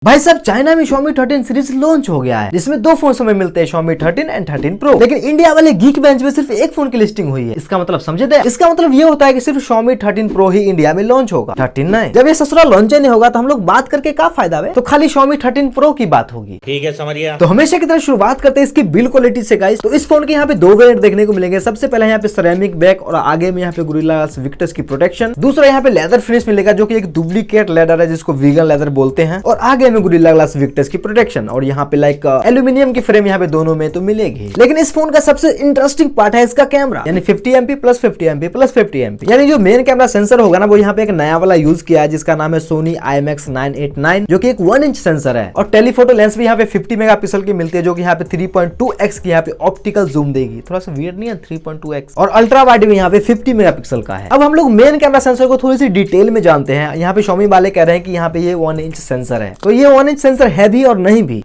भाई साहब चाइना में Xiaomi 13 सीरीज लॉन्च हो गया है जिसमें दो फोन हमें मिलते हैं Xiaomi 13 एंड 13 Pro। लेकिन इंडिया वाले गीक बेंच में सिर्फ एक फोन की लिस्टिंग हुई है। इसका मतलब समझे थे? इसका मतलब ये होता है कि सिर्फ Xiaomi 13 Pro ही इंडिया में लॉन्च होगा, 13 नहीं। जब ये ससुरा लॉन्च नहीं होगा तो हम लोग बात करके क्या फायदा है? तो खाली Xiaomi 13 Pro की बात होगी। ठीक है, समझ गया। तो हमेशा की तरह शुरुआत करते हैं इसकी बिल्ड क्वालिटी से गाइस। तो इस फोन के यहाँ पे दो वेरिएंट देखने को मिलेंगे। सबसे पहले यहाँ पे सेरेमिक बैक और आगे में यहाँ पे गोरिल्ला ग्लास विक्टस की प्रोटेक्शन। दूसरा यहाँ पे लेदर फिनिश मिलेगा जो कि एक डुप्लीकेट लेदर है जिसको वीगन लेदर बोलते हैं, और आगे में गोरिल्ला ग्लास विक्टस की प्रोटेक्शन, और यहाँ पे लाइक एल्यूमिनियम की फ्रेम यहाँ पे दोनों में तो मिलेगी। लेकिन इस फोन का सबसे इंटरेस्टिंग पार्ट है इसका कैमरा, यानी 50 MP plus 50 MP plus 50 MP, यानी जो मेन कैमरा सेंसर होगा ना वो यहाँ पे एक नया वाला यूज किया है जिसका नाम है Sony IMX 989 जो कि एक 1 इंच सेंसर है, और टेलीफोटो लेंस भी यहाँ पे 50 मेगापिक्सल की मिलती है जो कि यहाँ पे 3.2x की यहाँ पे ऑप्टिकल जूम देगी। थोड़ा सा वियर्ड नहीं है 3.2x, और अल्ट्रा वाइड भी यहाँ पे 50 मेगापिक्सल का है। अब हम लोग मेन कैमरा सेंसर को थोड़ी सी डिटेल में जानते हैं। यहाँ पे Xiaomi वाले कह रहे हैं कि यहाँ पे ये 1 इंच सेंसर है, तो ये 1 इंच सेंसर है भी और नहीं भी।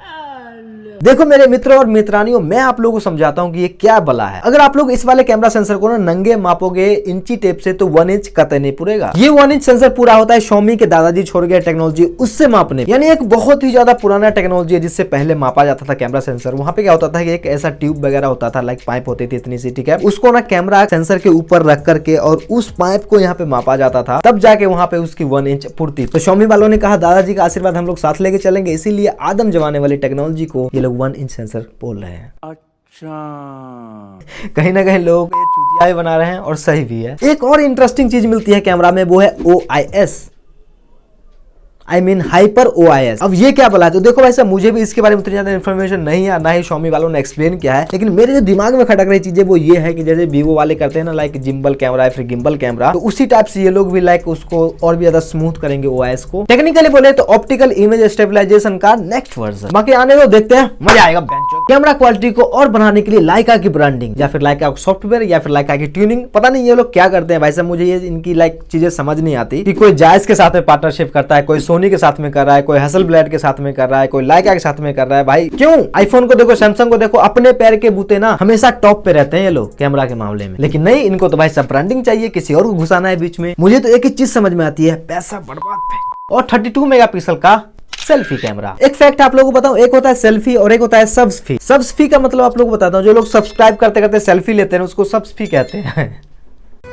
देखो मेरे मित्रों और मित्रानियों, मैं आप लोगों को समझाता हूँ कि ये क्या बला है। अगर आप लोग इस वाले कैमरा सेंसर को ना नंगे मापोगे इंची टेप से तो 1 इंच कतई नहीं पूरेगा। ये 1 इंच सेंसर पूरा होता है Xiaomi के दादाजी छोड़ गए टेक्नोलॉजी उससे मापने, यानी एक बहुत ही ज्यादा पुराना टेक्नोलॉजी है जिससे पहले मापा जाता था कैमरा सेंसर। वहां पे क्या होता था कि एक ऐसा ट्यूब वगैरह होता था, लाइक पाइप होती थी इतनी सी, ठीक है, उसको ना कैमरा सेंसर के ऊपर रख करके और उस पाइप को यहाँ पे मापा जाता था, तब जाके वहां पे उसकी 1 इंच पूर्ति। तो Xiaomi वालों ने कहा दादाजी का आशीर्वाद हम लोग साथ लेके चलेंगे, इसीलिए आदम जमाने वाली टेक्नोलॉजी को ये लोग 1 इंच सेंसर बोल रहे हैं। अच्छा, कहीं ना कहीं लोग चुतिया बना रहे हैं और सही भी है। एक और इंटरेस्टिंग चीज मिलती है कैमरा में, वो है OIS, I mean hyper OIS। अब ये क्या बोला है? तो देखो वैसे मुझे भी इसके बारे में उतनी ज्यादा इन्फॉर्मेशन नहीं है, ना ही Xiaomi वालों ने एक्सप्लेन किया है, लेकिन मेरे जो दिमाग में खटक रही चीजें वो ये है कि जैसे Vivo वाले करते हैं ना लाइक जिम्बल कैमरा या फिर गिम्बल कैमरा, तो उसी टाइप से ये लोग भी लाइक उसको और भी ज्यादा स्मूथ करेंगे OIS को। टेक्निकली बोले तो ऑप्टिकल इमेज स्टेबलाइजेशन का नेक्स्ट वर्जन। बाकी आने दो, देखते हैं, मजा आएगा। कैमरा क्वालिटी को और बढ़ाने के लिए लाइका की ब्रांडिंग या फिर लाइका सॉफ्टवेयर या फिर लाइका की ट्यूनिंग, पता नहीं ये लोग क्या करते हैं भाई साहब। मुझे ये इनकी लाइक चीजें समझ नहीं आती कि कोई जायज के साथ में पार्टनरशिप करता है, कोई सोनी के साथ में कर रहा है, कोई हसलब्लेड के साथ में कर रहा है, कोई लाइका के साथ में कर रहा है। भाई क्यों? आईफोन को देखो, सैमसंग को देखो, अपने पैर के बूते ना हमेशा टॉप पे रहते हैं ये लोग कैमरा के मामले में, लेकिन नहीं, इनको तो भाई सब ब्रांडिंग चाहिए, किसी और को घुसाना है बीच में। मुझे तो एक ही चीज समझ में आती है, पैसा बर्बाद। और 32 मेगापिक्सल का सेल्फी कैमरा। एक फैक्ट आप लोगों को बताऊं, एक होता है सेल्फी और एक होता है सब्सफी। सब्सफी का मतलब आप लोगों को बताता हूं, जो लोग सब्सक्राइब करते करते सेल्फी लेते हैं उसको सब्सफी कहते हैं।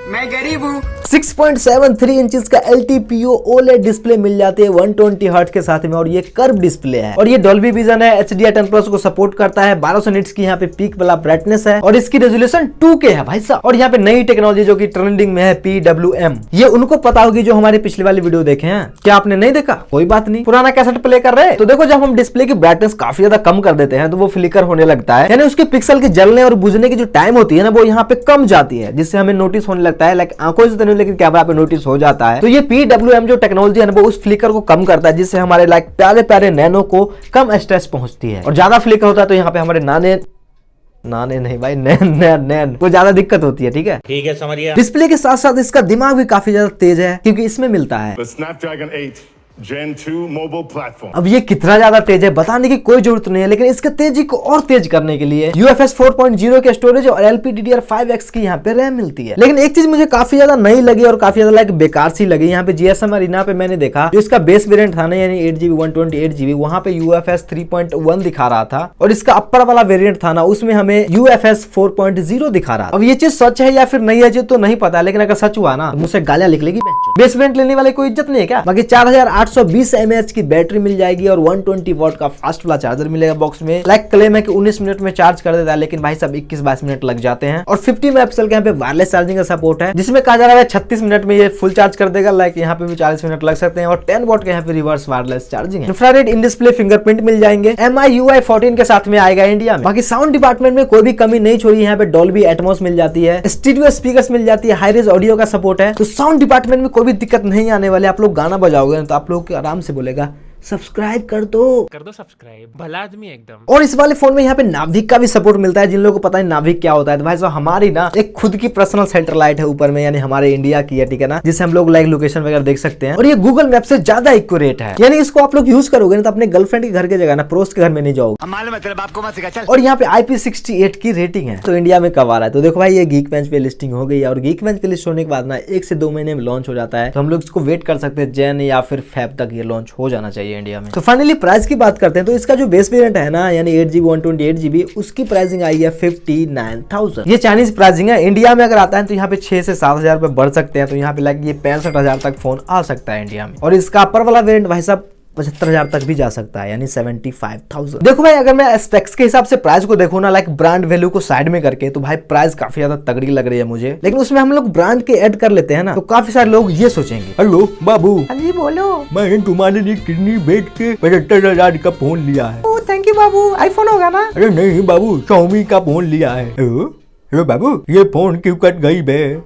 मैं गरीब हूँ। 6.73 इंचेस का LTPO OLED डिस्प्ले मिल जाती है 120 हर्ट्ज के साथ में, और ये कर्व डिस्प्ले है, और ये डॉल्बी विजन है, HDR10 प्लस को सपोर्ट करता है, 1200 निट्स की यहाँ पे पीक वाला ब्राइटनेस है, और इसकी रेजोल्यूशन 2K है भाई साहब। और यहाँ पे नई टेक्नोलॉजी जो कि ट्रेंडिंग में है PWM, ये उनको पता होगी जो हमारी पिछली वाली वीडियो देखे हैं। क्या आपने नहीं देखा? कोई बात नहीं, पुराना कैसेट प्ले कर रहे हैं तो देखो, जब हम डिस्प्ले की ब्राइटनेस काफी ज्यादा कम कर देते हैं तो वो फ्लिकर होने लगता है, यानी उसके पिक्सल के जलने और बुझने की जो टाइम होती है ना वो यहाँ पे कम जाती है, जिससे हमें नोटिस होने लगता है, लाइक आंखों से नहीं लेकिन कैमरा पे नोटिस हो जाता है। तो ये PWM जो टेक्नोलॉजी है ना वो उस फ्लिकर को कम करता है, जिससे हमारे लाइक प्यारे प्यारे नैनो को कम स्ट्रेस पहुंचती है। और ज्यादा फ्लिकर होता है तो यहाँ पे हमारे नाने नहीं भाई, नैन को ज्यादा दिक्कत होती है। ठीक है, समझ गया। डिस्प्ले के साथ साथ इसका दिमाग भी काफी ज्यादा तेज है क्योंकि इसमें मिलता है Snapdragon 8 Gen 2 mobile platform। अब ये कितना ज्यादा तेज है बताने की कोई जरूरत नहीं है, लेकिन इसके तेजी को और तेज करने के लिए UFS 4.0 के स्टोरेज और LPDDR5X की यहाँ पे रैम मिलती है। लेकिन एक चीज मुझे काफी ज्यादा नई लगी और काफी ज्यादा लाइक बेकार सी लगी, यहाँ पे GSM Arena पे मैंने देखा जो इसका बेस वेरिएंट था ना, यानी 8GB 128GB, वहाँ पे UFS 3.1 दिखा रहा था, और इसका अपर वाला वेरिएंट था ना उसमें हमें UFS 4.0 दिखा रहा था। अब ये चीज सच है या फिर नहीं है जो तो नहीं पता, लेकिन अगर सच हुआ ना तो मुझसे गालियां लिख लेगी। बेस वेरिएंट लेने वाले कोई इज्जत नहीं है क्या? बाकी 4820 mAh की बैटरी मिल जाएगी और 120 वॉट का फास्ट वाला चार्जर मिलेगा बॉक्स में। लाइक क्लेम है कि 19 मिनट में चार्ज कर देता है, लेकिन भाई साहब 21-22 मिनट लग जाते हैं। और 50 मेगापिक्सल के यहाँ पे वायरलेस चार्जिंग का सपोर्ट है, जिसमें कहा जा रहा है 36 मिनट में ये फुल चार्ज कर देगा, लाइक यहाँ पे भी 40 मिनट लग सकते हैं। और 10 वॉट के यहाँ पे रिवर्स वायरलेस चार्जिंग है। इंफ्रारेड इन डिस्प्ले फिंगरप्रिंट मिल जाएंगे, MIUI 14 के साथ में आएगा इंडिया में। बाकी साउंड डिपार्टमेंट में कोई भी कमी नहीं छोड़ी, यहाँ पे डॉल्बी एटमॉस मिल जाती है, स्टीरियो स्पीकर्स मिल जाती है, हाई रेज ऑडियो का सपोर्ट है, तो साउंड डिपार्टमेंट में कोई भी दिक्कत नहीं आने वाले। आप लोग गाना बजाओगे तो आप लोग को आराम से बोलेगा सब्सक्राइब कर दो सब्सक्राइब, भला आदमी एकदम। और इस वाले फोन में यहाँ पे नाविक का भी सपोर्ट मिलता है। जिन लोगों को पता है नाविक क्या होता है, तो भाई साहब हमारी ना एक खुद की पर्सनल सैटेलाइट है ऊपर में, यानी हमारे इंडिया की है, ठीक है ना, जिससे हम लोग लाइक लोकेशन वगैरह देख सकते हैं, और ये गूगल मैप से ज्यादा एक्यूरेट है, यानी इसको आप लोग यूज करोगे ना तो अपने गर्लफ्रेंड के घर की जगह ना पड़ोस के घर में नहीं जाओगे। और यहाँ पे IP68 की रेटिंग है, तो इंडिया में कब आ रहा है? तो देखो भाई ये गीक बेंच पे लिस्टिंग हो गई है, और गीक बेंच पे लिस्ट होने के बाद ना 1 से 2 महीने में लॉन्च हो जाता है, तो हम लोग इसको वेट कर सकते हैं जैन या फिर फेब तक ये लॉन्च हो जाना चाहिए। है इंडिया में। तो फाइनली प्राइस की बात करते हैं तो इसका जो बेस वेरिएंट है ना यानी 8GB 128GB उसकी प्राइसिंग आई है 59,000। ये चाइनीज प्राइसिंग है। इंडिया में अगर आता है तो यहाँ पे 6 से 7,000 रुपए बढ़ सकते हैं, तो यहाँ पे लाइक ये 65,000 तक फोन आ सकता है इंडिया में। और इसका अपर वाला वेरिएंट भाई साहब 75,000 तक भी जा सकता है यानी 75,000। देखो भाई अगर मैं स्पेक्स के हिसाब से प्राइस को देखूँ ना लाइक ब्रांड वैल्यू को साइड में करके, तो भाई प्राइस काफी ज्यादा तगड़ी लग रही है मुझे। लेकिन उसमें हम लोग ब्रांड के ऐड कर लेते हैं ना तो काफी सारे लोग ये सोचेंगे, हेलो बाबू, जी बोलो। मैंने तुम्हारे लिए किडनी बेच के 75,000 का फोन लिया है। ओ थैंक यू बाबू, आईफोन होगा ना? अरे नहीं बाबू, Xiaomi का फोन लिया है। हेलो बाबू, ये फोन क्यों कट गई बे?